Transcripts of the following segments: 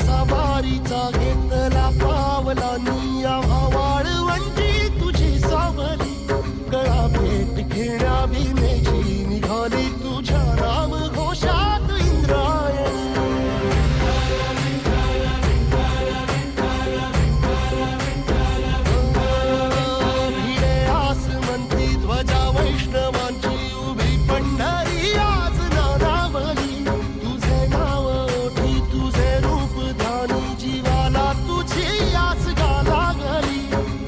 कसा वारीचा घेतला पावलानी आम्हा वाळवंटी तुझी सावली गळा भेट घेण्या भीमेची निघाली तुझ्या नाम घोषात इंद्रायणी भिडे आसमंती ध्वजा वैष्णवांची उभी पंढरी आज नानावली तुझे नाव ओठी तुझे रूप ध्यानी जीवाला तुझी आस गाला गली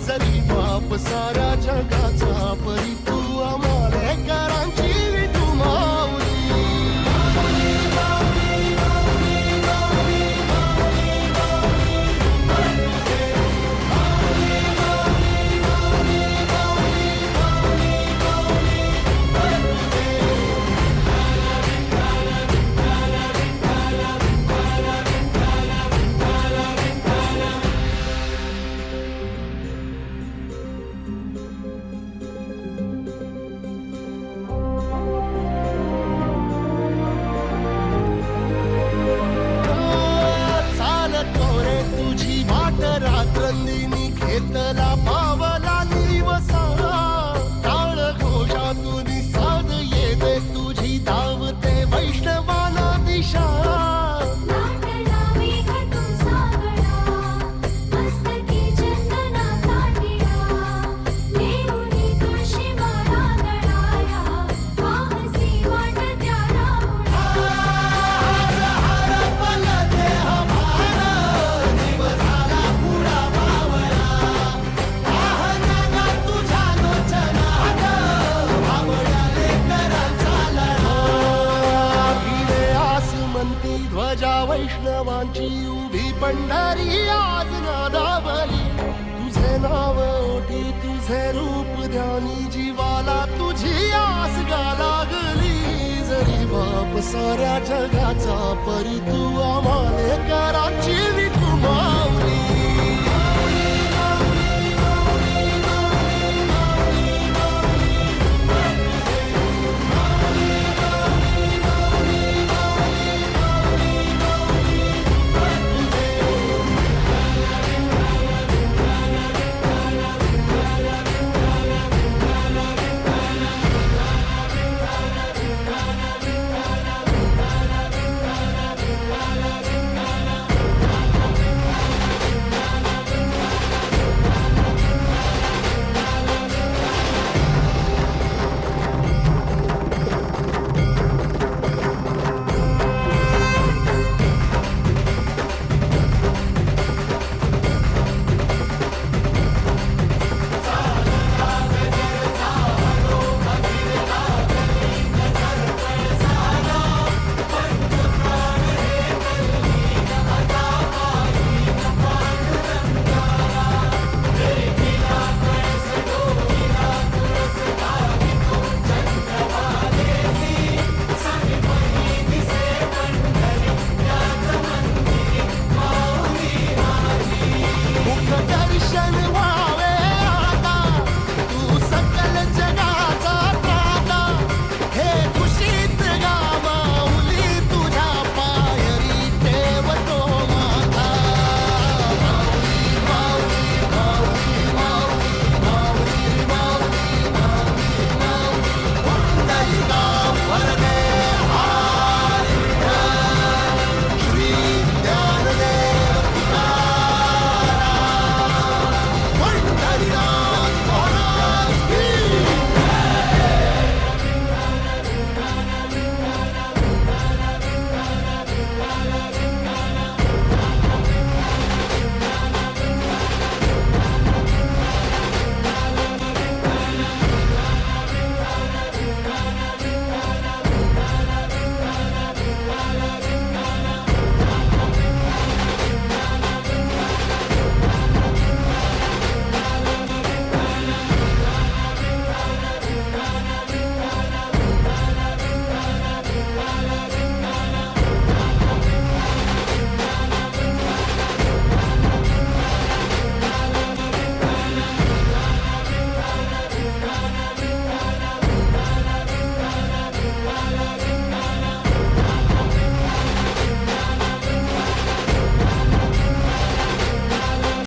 जरी बाप साऱ्या जगाचा परी तू आमालेकरांची विठू माऊली तुझी वाट रात्रंदिनी घेतला पावला निवसा टाळ घोषातून साध येते तुझी धावते वैष्णवाना दिशा ध्वजा वैष्णवांची उभी पंढरी आज नादावली तुझे नाव ओठी तुझे रूप ध्यानी जीवाला तुझी आस गा लागली जरी बाप साऱ्या जगाचा परी तू आम्हालेकरांची